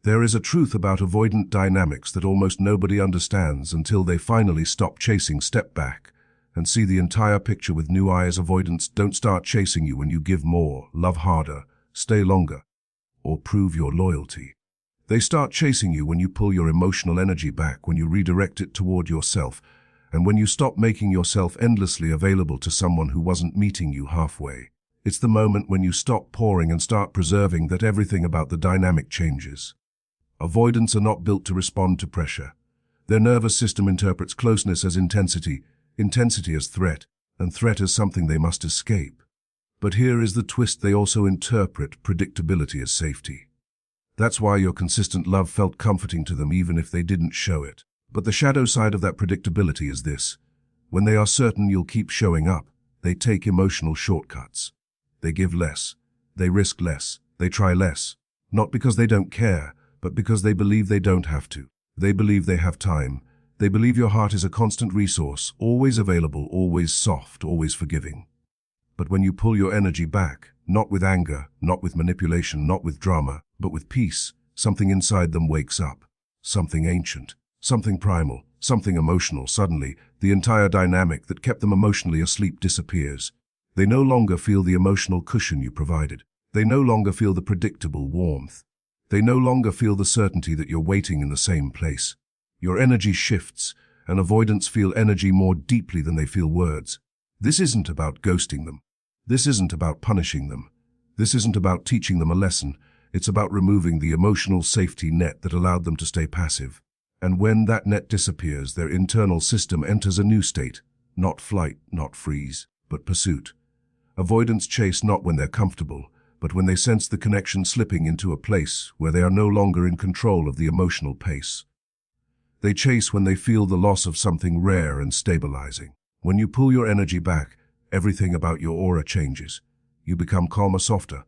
There is a truth about avoidant dynamics that almost nobody understands until they finally stop chasing, step back, and see the entire picture with new eyes. Avoidants don't start chasing you when you give more, love harder, stay longer, or prove your loyalty. They start chasing you when you pull your emotional energy back, when you redirect it toward yourself, and when you stop making yourself endlessly available to someone who wasn't meeting you halfway. It's the moment when you stop pouring and start preserving that everything about the dynamic changes. Avoidants are not built to respond to pressure. Their nervous system interprets closeness as intensity, intensity as threat, and threat as something they must escape. But here is the twist: they also interpret predictability as safety. That's why your consistent love felt comforting to them even if they didn't show it. But the shadow side of that predictability is this: when they are certain you'll keep showing up, they take emotional shortcuts. They give less, they risk less, they try less, not because they don't care, but because they believe they don't have to. They believe they have time. They believe your heart is a constant resource, always available, always soft, always forgiving. But when you pull your energy back, not with anger, not with manipulation, not with drama, but with peace, something inside them wakes up. Something ancient, something primal, something emotional. Suddenly, the entire dynamic that kept them emotionally asleep disappears. They no longer feel the emotional cushion you provided. They no longer feel the predictable warmth. They no longer feel the certainty that you're waiting in the same place. Your energy shifts, and avoidants feel energy more deeply than they feel words. This isn't about ghosting them. This isn't about punishing them. This isn't about teaching them a lesson. It's about removing the emotional safety net that allowed them to stay passive. And when that net disappears, their internal system enters a new state. Not flight, not freeze, but pursuit. Avoidants chase not when they're comfortable, but when they sense the connection slipping into a place where they are no longer in control of the emotional pace. They chase when they feel the loss of something rare and stabilizing. When you pull your energy back, everything about your aura changes. You become calmer, softer,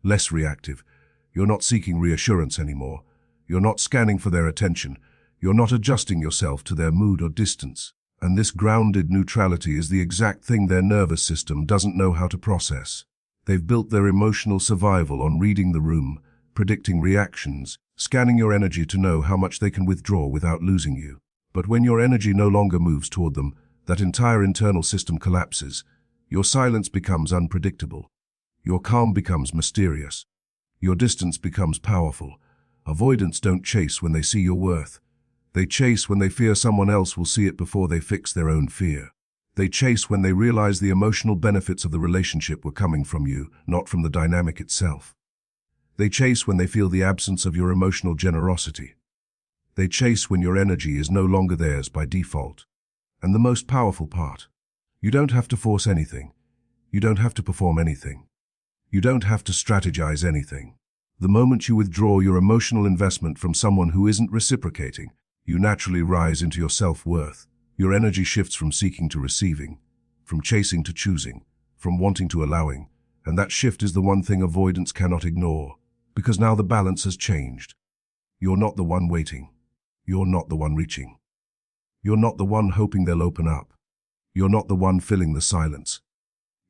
less reactive. You're not seeking reassurance anymore. You're not scanning for their attention. You're not adjusting yourself to their mood or distance. And this grounded neutrality is the exact thing their nervous system doesn't know how to process. They've built their emotional survival on reading the room, predicting reactions, scanning your energy to know how much they can withdraw without losing you. But when your energy no longer moves toward them, that entire internal system collapses. Your silence becomes unpredictable. Your calm becomes mysterious. Your distance becomes powerful. Avoidants don't chase when they see your worth. They chase when they fear someone else will see it before they fix their own fear. They chase when they realize the emotional benefits of the relationship were coming from you, not from the dynamic itself. They chase when they feel the absence of your emotional generosity. They chase when your energy is no longer theirs by default. And the most powerful part, you don't have to force anything. You don't have to perform anything. You don't have to strategize anything. The moment you withdraw your emotional investment from someone who isn't reciprocating, you naturally rise into your self-worth. Your energy shifts from seeking to receiving, from chasing to choosing, from wanting to allowing, and that shift is the one thing avoidance cannot ignore, because now the balance has changed. You're not the one waiting. You're not the one reaching. You're not the one hoping they'll open up. You're not the one filling the silence.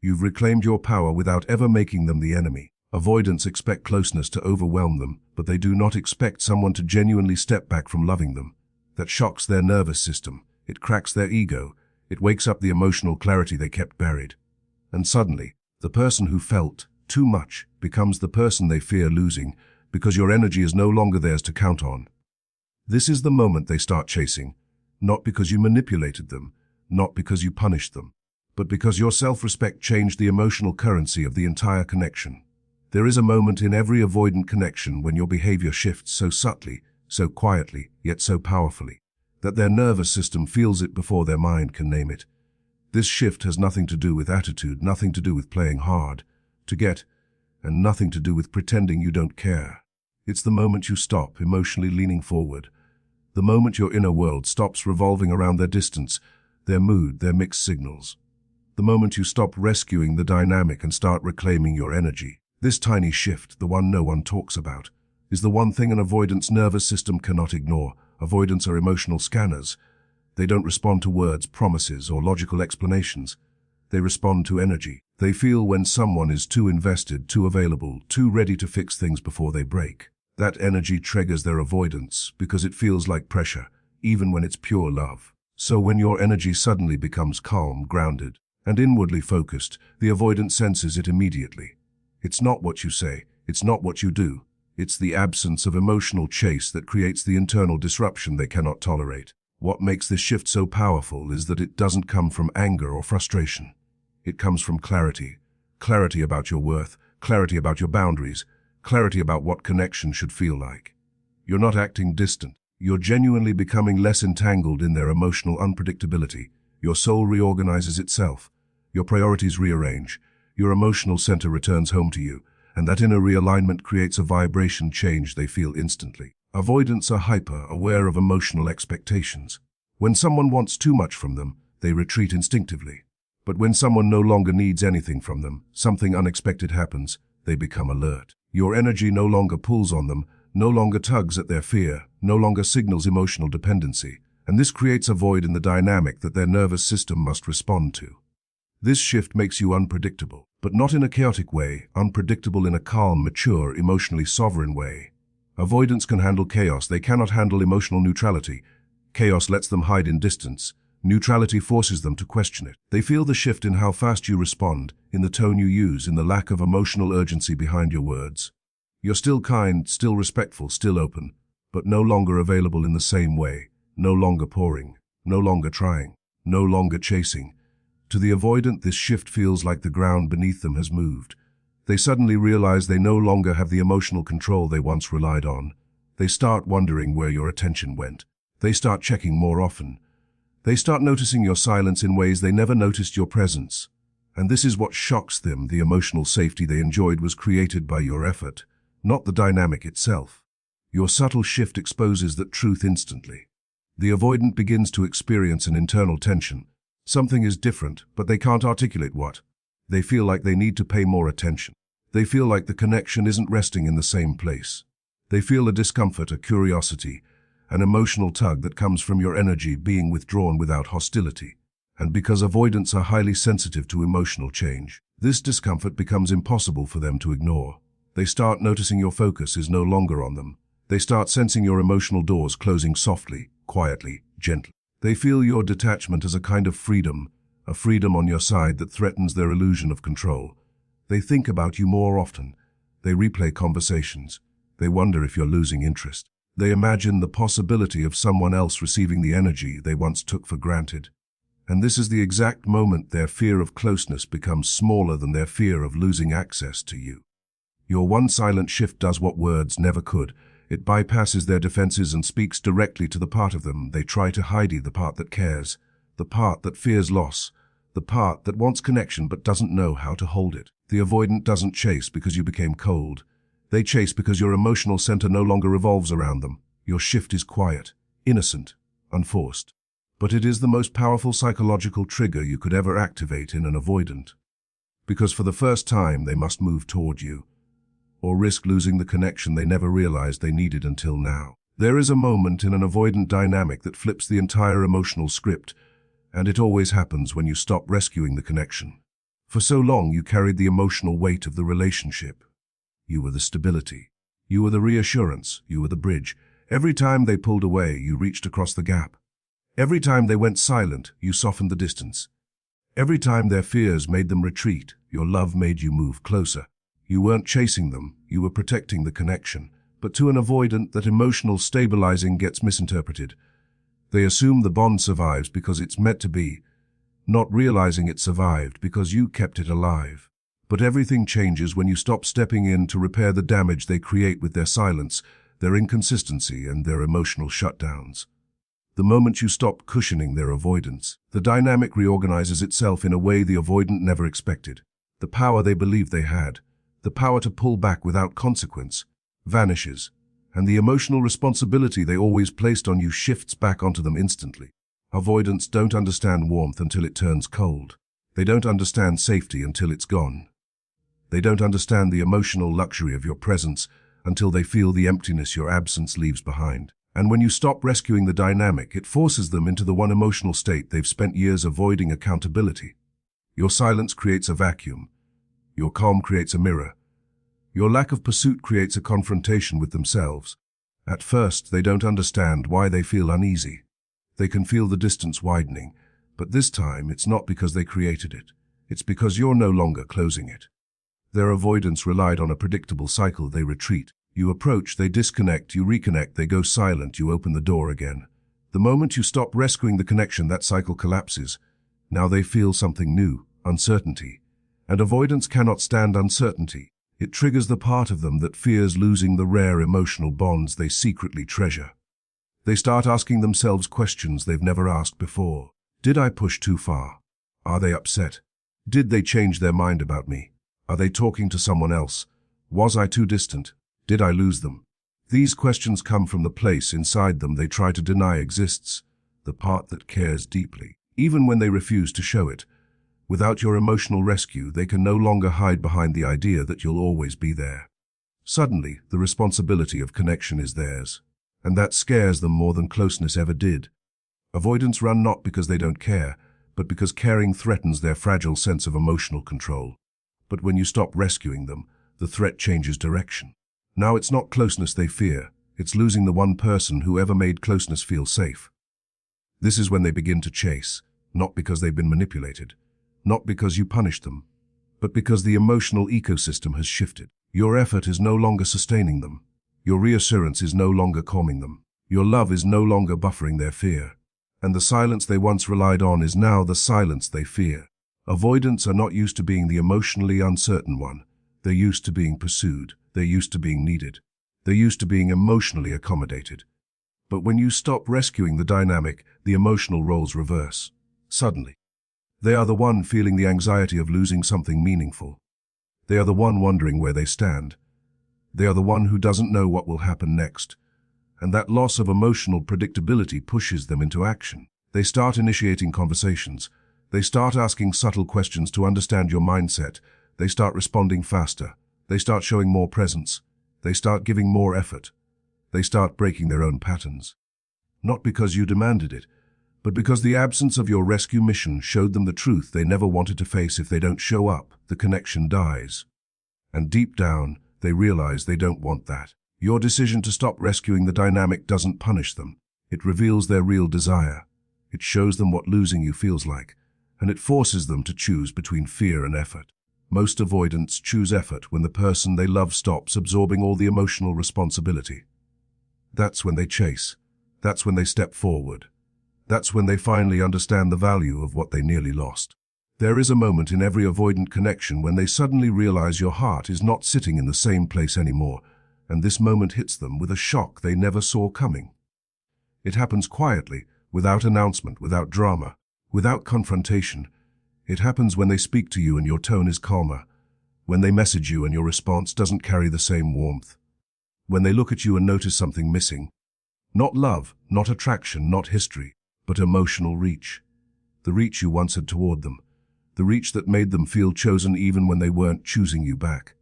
You've reclaimed your power without ever making them the enemy. Avoidants expect closeness to overwhelm them, but they do not expect someone to genuinely step back from loving them. That shocks their nervous system. It cracks their ego. It wakes up the emotional clarity they kept buried. And suddenly, the person who felt too much becomes the person they fear losing, because your energy is no longer theirs to count on. This is the moment they start chasing, not because you manipulated them, not because you punished them, but because your self-respect changed the emotional currency of the entire connection. There is a moment in every avoidant connection when your behavior shifts so subtly, so quietly, yet so powerfully, that their nervous system feels it before their mind can name it. This shift has nothing to do with attitude, nothing to do with playing hard to get, and nothing to do with pretending you don't care. It's the moment you stop emotionally leaning forward, the moment your inner world stops revolving around their distance, their mood, their mixed signals. The moment you stop rescuing the dynamic and start reclaiming your energy. This tiny shift, the one no one talks about, is the one thing an avoidance nervous system cannot ignore. Avoidants are emotional scanners. They don't respond to words, promises, or logical explanations. They respond to energy. They feel when someone is too invested, too available, too ready to fix things before they break. That energy triggers their avoidance because it feels like pressure, even when it's pure love. So when your energy suddenly becomes calm, grounded, and inwardly focused, the avoidant senses it immediately. It's not what you say, it's not what you do. It's the absence of emotional chase that creates the internal disruption they cannot tolerate. What makes this shift so powerful is that it doesn't come from anger or frustration. It comes from clarity. Clarity about your worth, clarity about your boundaries, clarity about what connection should feel like. You're not acting distant. You're genuinely becoming less entangled in their emotional unpredictability. Your soul reorganizes itself. Your priorities rearrange. Your emotional center returns home to you, and that inner realignment creates a vibration change they feel instantly. Avoidants are hyper-aware of emotional expectations. When someone wants too much from them, they retreat instinctively. But when someone no longer needs anything from them, something unexpected happens, they become alert. Your energy no longer pulls on them, no longer tugs at their fear, no longer signals emotional dependency, and this creates a void in the dynamic that their nervous system must respond to. This shift makes you unpredictable, but not in a chaotic way, unpredictable in a calm, mature, emotionally sovereign way. Avoidants can handle chaos, they cannot handle emotional neutrality. Chaos lets them hide in distance. Neutrality forces them to question it. They feel the shift in how fast you respond, in the tone you use, in the lack of emotional urgency behind your words. You're still kind, still respectful, still open, but no longer available in the same way, no longer pouring, no longer trying, no longer chasing. To the avoidant, this shift feels like the ground beneath them has moved. They suddenly realize they no longer have the emotional control they once relied on. They start wondering where your attention went. They start checking more often. They start noticing your silence in ways they never noticed your presence. And this is what shocks them. The emotional safety they enjoyed was created by your effort, not the dynamic itself. Your subtle shift exposes that truth instantly. The avoidant begins to experience an internal tension. Something is different, but they can't articulate what. They feel like they need to pay more attention. They feel like the connection isn't resting in the same place. They feel a discomfort, a curiosity, an emotional tug that comes from your energy being withdrawn without hostility. And because avoidants are highly sensitive to emotional change, this discomfort becomes impossible for them to ignore. They start noticing your focus is no longer on them. They start sensing your emotional doors closing softly, quietly, gently. They feel your detachment as a kind of freedom, a freedom on your side that threatens their illusion of control. They think about you more often. They replay conversations. They wonder if you're losing interest. They imagine the possibility of someone else receiving the energy they once took for granted. And this is the exact moment their fear of closeness becomes smaller than their fear of losing access to you. Your one silent shift does what words never could. It bypasses their defenses and speaks directly to the part of them they try to hide, the part that cares, the part that fears loss, the part that wants connection but doesn't know how to hold it. The avoidant doesn't chase because you became cold. They chase because your emotional center no longer revolves around them. Your shift is quiet, innocent, unforced. But it is the most powerful psychological trigger you could ever activate in an avoidant. Because for the first time they must move toward you, or risk losing the connection they never realized they needed until now. There is a moment in an avoidant dynamic that flips the entire emotional script, and it always happens when you stop rescuing the connection. For so long you carried the emotional weight of the relationship. You were the stability. You were the reassurance. You were the bridge. Every time they pulled away, you reached across the gap. Every time they went silent, you softened the distance. Every time their fears made them retreat, your love made you move closer. You weren't chasing them, you were protecting the connection. But to an avoidant, that emotional stabilizing gets misinterpreted. They assume the bond survives because it's meant to be, not realizing it survived because you kept it alive. But everything changes when you stop stepping in to repair the damage they create with their silence, their inconsistency, and their emotional shutdowns. The moment you stop cushioning their avoidance, the dynamic reorganizes itself in a way the avoidant never expected. The power they believed they had, the power to pull back without consequence, vanishes, and the emotional responsibility they always placed on you shifts back onto them instantly. Avoidants don't understand warmth until it turns cold. They don't understand safety until it's gone. They don't understand the emotional luxury of your presence until they feel the emptiness your absence leaves behind. And when you stop rescuing the dynamic, it forces them into the one emotional state they've spent years avoiding: accountability. Your silence creates a vacuum. Your calm creates a mirror. Your lack of pursuit creates a confrontation with themselves. At first, they don't understand why they feel uneasy. They can feel the distance widening, but this time it's not because they created it. It's because you're no longer closing it. Their avoidance relied on a predictable cycle. They retreat. You approach, they disconnect, you reconnect, they go silent, you open the door again. The moment you stop rescuing the connection, that cycle collapses. Now they feel something new, uncertainty. And avoidance cannot stand uncertainty. It triggers the part of them that fears losing the rare emotional bonds they secretly treasure. They start asking themselves questions they've never asked before. Did I push too far? Are they upset? Did they change their mind about me? Are they talking to someone else? Was I too distant? Did I lose them? These questions come from the place inside them they try to deny exists, the part that cares deeply, even when they refuse to show it. Without your emotional rescue, they can no longer hide behind the idea that you'll always be there. Suddenly, the responsibility of connection is theirs, and that scares them more than closeness ever did. Avoidants run not because they don't care, but because caring threatens their fragile sense of emotional control. But when you stop rescuing them, the threat changes direction. Now it's not closeness they fear, it's losing the one person who ever made closeness feel safe. This is when they begin to chase, not because they've been manipulated, not because you punished them, but because the emotional ecosystem has shifted. Your effort is no longer sustaining them. Your reassurance is no longer calming them. Your love is no longer buffering their fear. And the silence they once relied on is now the silence they fear. Avoidants are not used to being the emotionally uncertain one. They're used to being pursued. They're used to being needed. They're used to being emotionally accommodated. But when you stop rescuing the dynamic, the emotional roles reverse. Suddenly, they are the one feeling the anxiety of losing something meaningful. They are the one wondering where they stand. They are the one who doesn't know what will happen next. And that loss of emotional predictability pushes them into action. They start initiating conversations. They start asking subtle questions to understand your mindset. They start responding faster. They start showing more presence. They start giving more effort. They start breaking their own patterns. Not because you demanded it, but because the absence of your rescue mission showed them the truth they never wanted to face. If they don't show up, the connection dies. And deep down, they realize they don't want that. Your decision to stop rescuing the dynamic doesn't punish them. It reveals their real desire. It shows them what losing you feels like, and it forces them to choose between fear and effort. Most avoidants choose effort when the person they love stops absorbing all the emotional responsibility. That's when they chase. That's when they step forward. That's when they finally understand the value of what they nearly lost. There is a moment in every avoidant connection when they suddenly realize your heart is not sitting in the same place anymore, and this moment hits them with a shock they never saw coming. It happens quietly, without announcement, without drama, without confrontation. It happens when they speak to you and your tone is calmer, when they message you and your response doesn't carry the same warmth, when they look at you and notice something missing. Not love, not attraction, not history, but emotional reach. The reach you once had toward them. The reach that made them feel chosen even when they weren't choosing you back.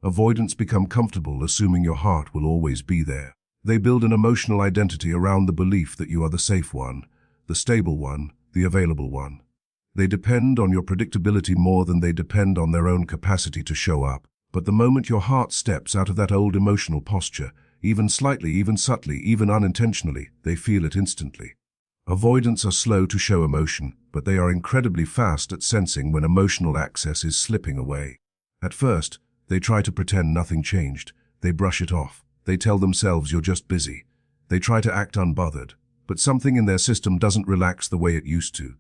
Avoidants become comfortable assuming your heart will always be there. They build an emotional identity around the belief that you are the safe one, the stable one, the available one. They depend on your predictability more than they depend on their own capacity to show up. But the moment your heart steps out of that old emotional posture, even slightly, even subtly, even unintentionally, they feel it instantly. Avoidants are slow to show emotion, but they are incredibly fast at sensing when emotional access is slipping away. At first, they try to pretend nothing changed. They brush it off. They tell themselves you're just busy. They try to act unbothered, but something in their system doesn't relax the way it used to.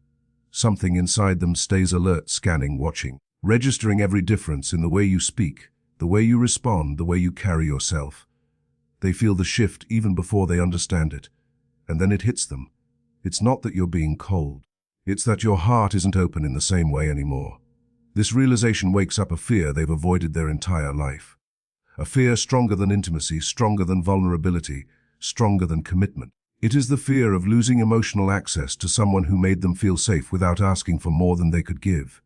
Something inside them stays alert, scanning, watching, registering every difference in the way you speak, the way you respond, the way you carry yourself. They feel the shift even before they understand it, and then it hits them. It's not that you're being cold. It's that your heart isn't open in the same way anymore. This realization wakes up a fear they've avoided their entire life. A fear stronger than intimacy, stronger than vulnerability, stronger than commitment. It is the fear of losing emotional access to someone who made them feel safe without asking for more than they could give.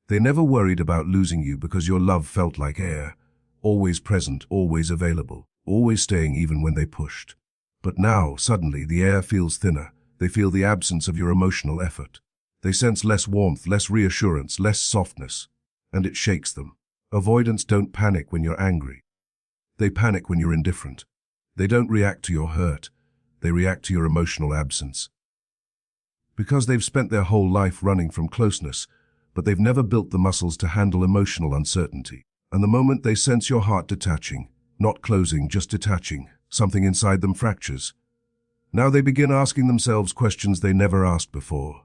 They never worried about losing you because your love felt like air, always present, always available, always staying even when they pushed. But now, suddenly, the air feels thinner. They feel the absence of your emotional effort. They sense less warmth, less reassurance, less softness, and it shakes them. Avoidants don't panic when you're angry. They panic when you're indifferent. They don't react to your hurt. They react to your emotional absence. Because they've spent their whole life running from closeness, but they've never built the muscles to handle emotional uncertainty. And the moment they sense your heart detaching, not closing, just detaching, something inside them fractures. Now they begin asking themselves questions they never asked before.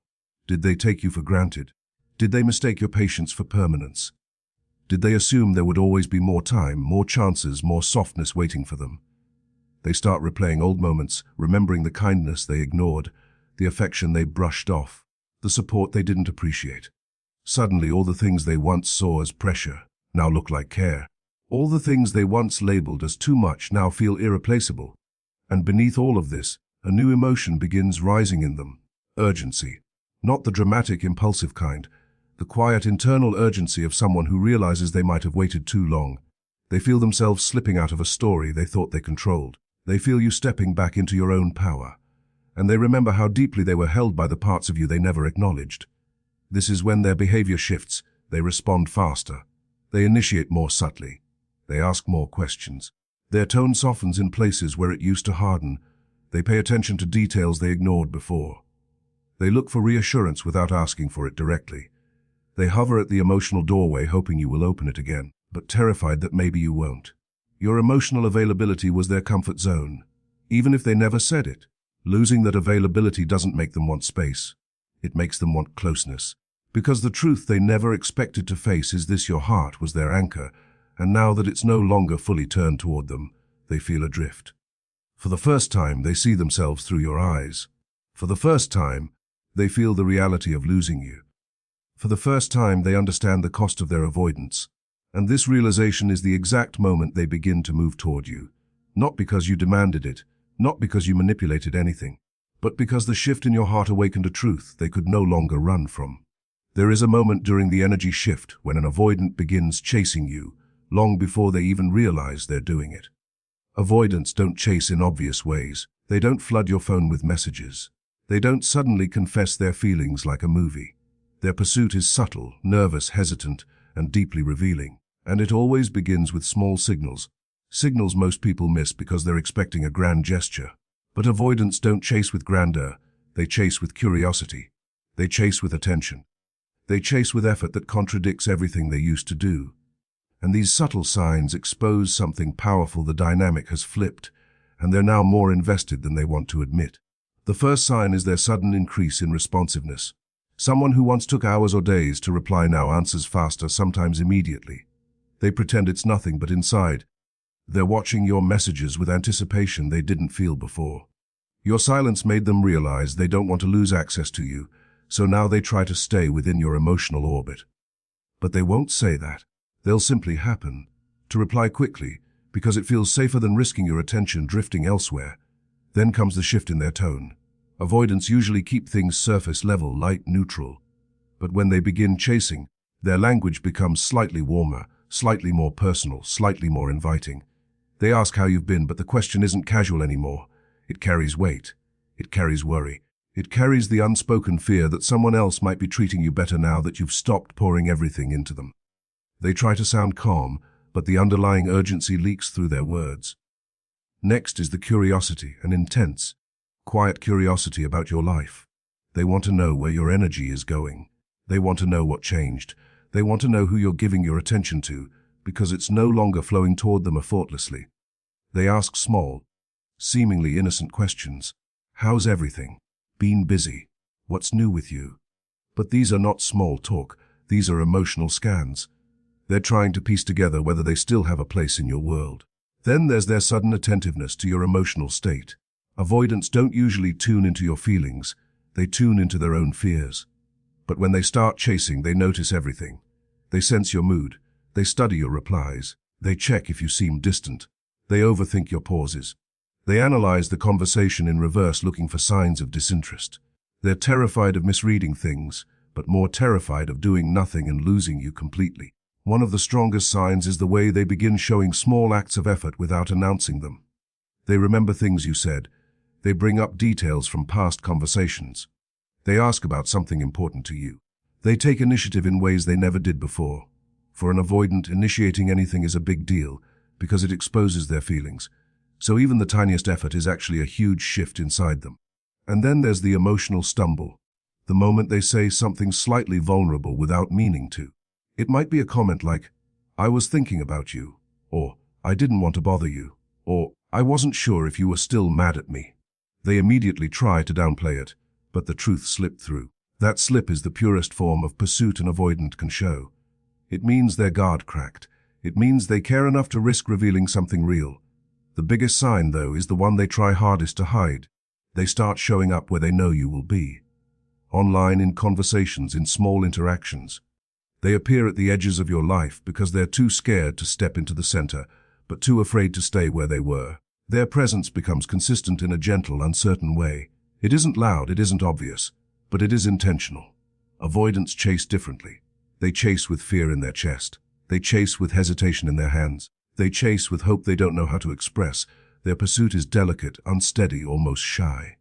Did they take you for granted? Did they mistake your patience for permanence? Did they assume there would always be more time, more chances, more softness waiting for them? They start replaying old moments, remembering the kindness they ignored, the affection they brushed off, the support they didn't appreciate. Suddenly, all the things they once saw as pressure now look like care. All the things they once labeled as too much now feel irreplaceable. And beneath all of this, a new emotion begins rising in them. Urgency. Not the dramatic, impulsive kind. The quiet, internal urgency of someone who realizes they might have waited too long. They feel themselves slipping out of a story they thought they controlled. They feel you stepping back into your own power. And they remember how deeply they were held by the parts of you they never acknowledged. This is when their behavior shifts. They respond faster. They initiate more subtly. They ask more questions. Their tone softens in places where it used to harden. They pay attention to details they ignored before. They look for reassurance without asking for it directly. They hover at the emotional doorway hoping you will open it again, but terrified that maybe you won't. Your emotional availability was their comfort zone, even if they never said it. Losing that availability doesn't make them want space. It makes them want closeness. Because the truth they never expected to face is this: your heart was their anchor, and now that it's no longer fully turned toward them, they feel adrift. For the first time, they see themselves through your eyes. For the first time, they feel the reality of losing you. For the first time, they understand the cost of their avoidance. And this realization is the exact moment they begin to move toward you. Not because you demanded it, not because you manipulated anything, but because the shift in your heart awakened a truth they could no longer run from. There is a moment during the energy shift when an avoidant begins chasing you, long before they even realize they're doing it. Avoidants don't chase in obvious ways. They don't flood your phone with messages. They don't suddenly confess their feelings like a movie. Their pursuit is subtle, nervous, hesitant, and deeply revealing. And it always begins with small signals. Signals most people miss because they're expecting a grand gesture. But avoidants don't chase with grandeur. They chase with curiosity. They chase with attention. They chase with effort that contradicts everything they used to do. And these subtle signs expose something powerful. The dynamic has flipped, and they're now more invested than they want to admit. The first sign is their sudden increase in responsiveness. Someone who once took hours or days to reply now answers faster, sometimes immediately. They pretend it's nothing, but inside, they're watching your messages with anticipation they didn't feel before. Your silence made them realize they don't want to lose access to you, so now they try to stay within your emotional orbit. But they won't say that. They'll simply happen to reply quickly, because it feels safer than risking your attention drifting elsewhere. Then comes the shift in their tone. Avoidants usually keep things surface level, light, neutral. But when they begin chasing, their language becomes slightly warmer, slightly more personal, slightly more inviting. They ask how you've been, but the question isn't casual anymore. It carries weight. It carries worry. It carries the unspoken fear that someone else might be treating you better now that you've stopped pouring everything into them. They try to sound calm, but the underlying urgency leaks through their words. Next is the curiosity, an intense, quiet curiosity about your life. They want to know where your energy is going. They want to know what changed. They want to know who you're giving your attention to, because it's no longer flowing toward them effortlessly. They ask small, seemingly innocent questions. How's everything? Been busy? What's new with you? But these are not small talk. These are emotional scans. They're trying to piece together whether they still have a place in your world. Then there's their sudden attentiveness to your emotional state. Avoidants don't usually tune into your feelings. They tune into their own fears. But when they start chasing, they notice everything. They sense your mood. They study your replies. They check if you seem distant. They overthink your pauses. They analyze the conversation in reverse, looking for signs of disinterest. They're terrified of misreading things, but more terrified of doing nothing and losing you completely. One of the strongest signs is the way they begin showing small acts of effort without announcing them. They remember things you said. They bring up details from past conversations. They ask about something important to you. They take initiative in ways they never did before. For an avoidant, initiating anything is a big deal because it exposes their feelings. So even the tiniest effort is actually a huge shift inside them. And then there's the emotional stumble, the moment they say something slightly vulnerable without meaning to. It might be a comment like, "I was thinking about you," or "I didn't want to bother you," or "I wasn't sure if you were still mad at me." They immediately try to downplay it, but the truth slipped through. That slip is the purest form of pursuit an avoidant can show. It means their guard cracked. It means they care enough to risk revealing something real. The biggest sign, though, is the one they try hardest to hide. They start showing up where they know you will be. Online, in conversations, in small interactions. They appear at the edges of your life because they're too scared to step into the center, but too afraid to stay where they were. Their presence becomes consistent in a gentle, uncertain way. It isn't loud, it isn't obvious, but it is intentional. Avoidants chase differently. They chase with fear in their chest. They chase with hesitation in their hands. They chase with hope they don't know how to express. Their pursuit is delicate, unsteady, almost shy.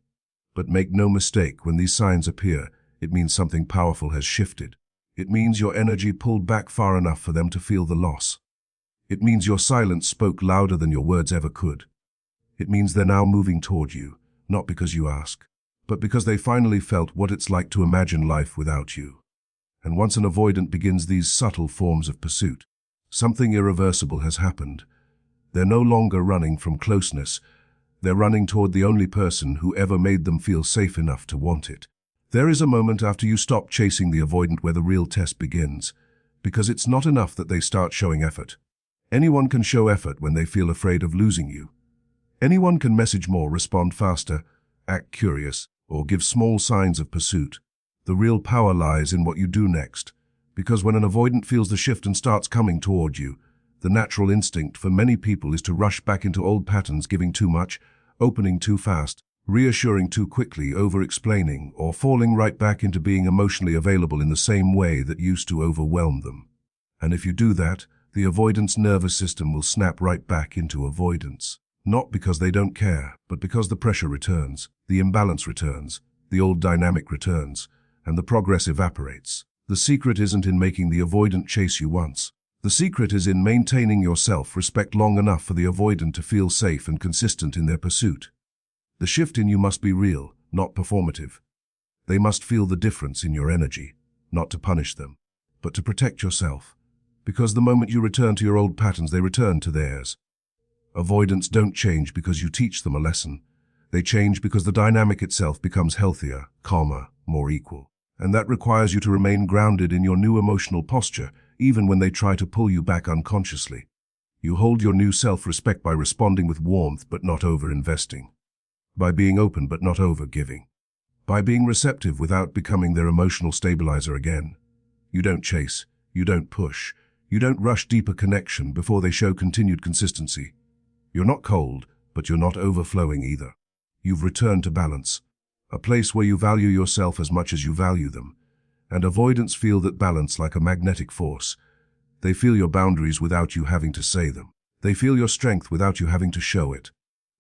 But make no mistake, when these signs appear, it means something powerful has shifted. It means your energy pulled back far enough for them to feel the loss. It means your silence spoke louder than your words ever could. It means they're now moving toward you, not because you ask, but because they finally felt what it's like to imagine life without you. And once an avoidant begins these subtle forms of pursuit, something irreversible has happened. They're no longer running from closeness. They're running toward the only person who ever made them feel safe enough to want it. There is a moment after you stop chasing the avoidant where the real test begins, because it's not enough that they start showing effort. Anyone can show effort when they feel afraid of losing you. Anyone can message more, respond faster, act curious, or give small signs of pursuit. The real power lies in what you do next, because when an avoidant feels the shift and starts coming toward you, the natural instinct for many people is to rush back into old patterns, giving too much, opening too fast, reassuring too quickly, over-explaining, or falling right back into being emotionally available in the same way that used to overwhelm them. And if you do that, the avoidance nervous system will snap right back into avoidance. Not because they don't care, but because the pressure returns, the imbalance returns, the old dynamic returns, and the progress evaporates. The secret isn't in making the avoidant chase you once. The secret is in maintaining your self-respect long enough for the avoidant to feel safe and consistent in their pursuit. The shift in you must be real, not performative. They must feel the difference in your energy, not to punish them, but to protect yourself. Because the moment you return to your old patterns, they return to theirs. Avoidants don't change because you teach them a lesson. They change because the dynamic itself becomes healthier, calmer, more equal. And that requires you to remain grounded in your new emotional posture, even when they try to pull you back unconsciously. You hold your new self-respect by responding with warmth but not over-investing. By being open but not over-giving. By being receptive without becoming their emotional stabilizer again. You don't chase. You don't push. You don't rush deeper connection before they show continued consistency. You're not cold, but you're not overflowing either. You've returned to balance, a place where you value yourself as much as you value them. And avoidants feel that balance like a magnetic force. They feel your boundaries without you having to say them. They feel your strength without you having to show it.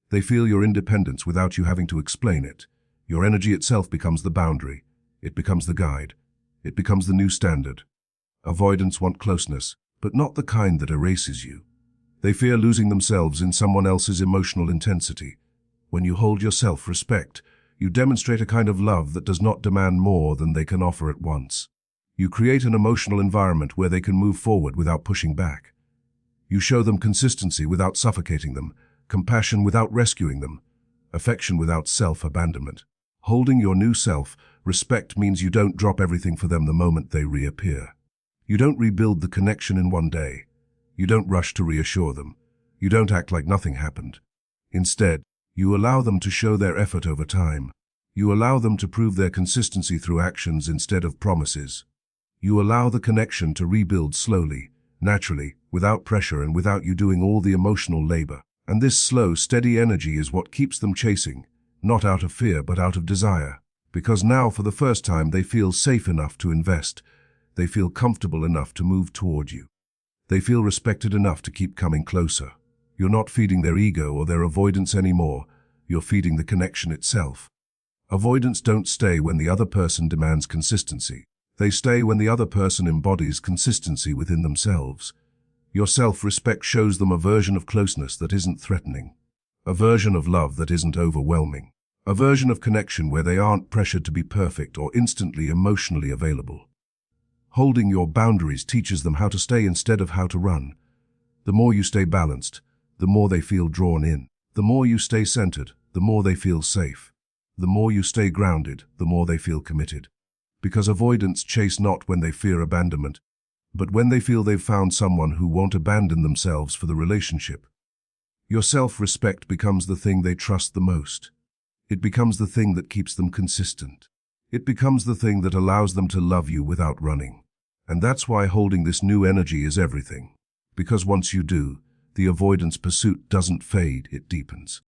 They feel your independence without you having to explain it. Your energy itself becomes the boundary. It becomes the guide. It becomes the new standard. Avoidants want closeness, but not the kind that erases you. They fear losing themselves in someone else's emotional intensity. When you hold your self-respect, you demonstrate a kind of love that does not demand more than they can offer at once. You create an emotional environment where they can move forward without pushing back. You show them consistency without suffocating them, compassion without rescuing them, affection without self-abandonment. Holding your new self-respect means you don't drop everything for them the moment they reappear. You don't rebuild the connection in one day. You don't rush to reassure them. You don't act like nothing happened. Instead, you allow them to show their effort over time. You allow them to prove their consistency through actions instead of promises. You allow the connection to rebuild slowly, naturally, without pressure and without you doing all the emotional labor. And this slow, steady energy is what keeps them chasing, not out of fear but out of desire. Because now, for the first time, they feel safe enough to invest. They feel comfortable enough to move toward you. They feel respected enough to keep coming closer. You're not feeding their ego or their avoidance anymore. You're feeding the connection itself. Avoidants don't stay when the other person demands consistency. They stay when the other person embodies consistency within themselves. Your self-respect shows them a version of closeness that isn't threatening, a version of love that isn't overwhelming, a version of connection where they aren't pressured to be perfect or instantly emotionally available. Holding your boundaries teaches them how to stay instead of how to run. The more you stay balanced, the more they feel drawn in. The more you stay centered, the more they feel safe. The more you stay grounded, the more they feel committed. Because avoidants chase not when they fear abandonment, but when they feel they've found someone who won't abandon themselves for the relationship. Your self-respect becomes the thing they trust the most. It becomes the thing that keeps them consistent. It becomes the thing that allows them to love you without running. And that's why holding this new energy is everything. Because once you do, the avoidance pursuit doesn't fade, it deepens.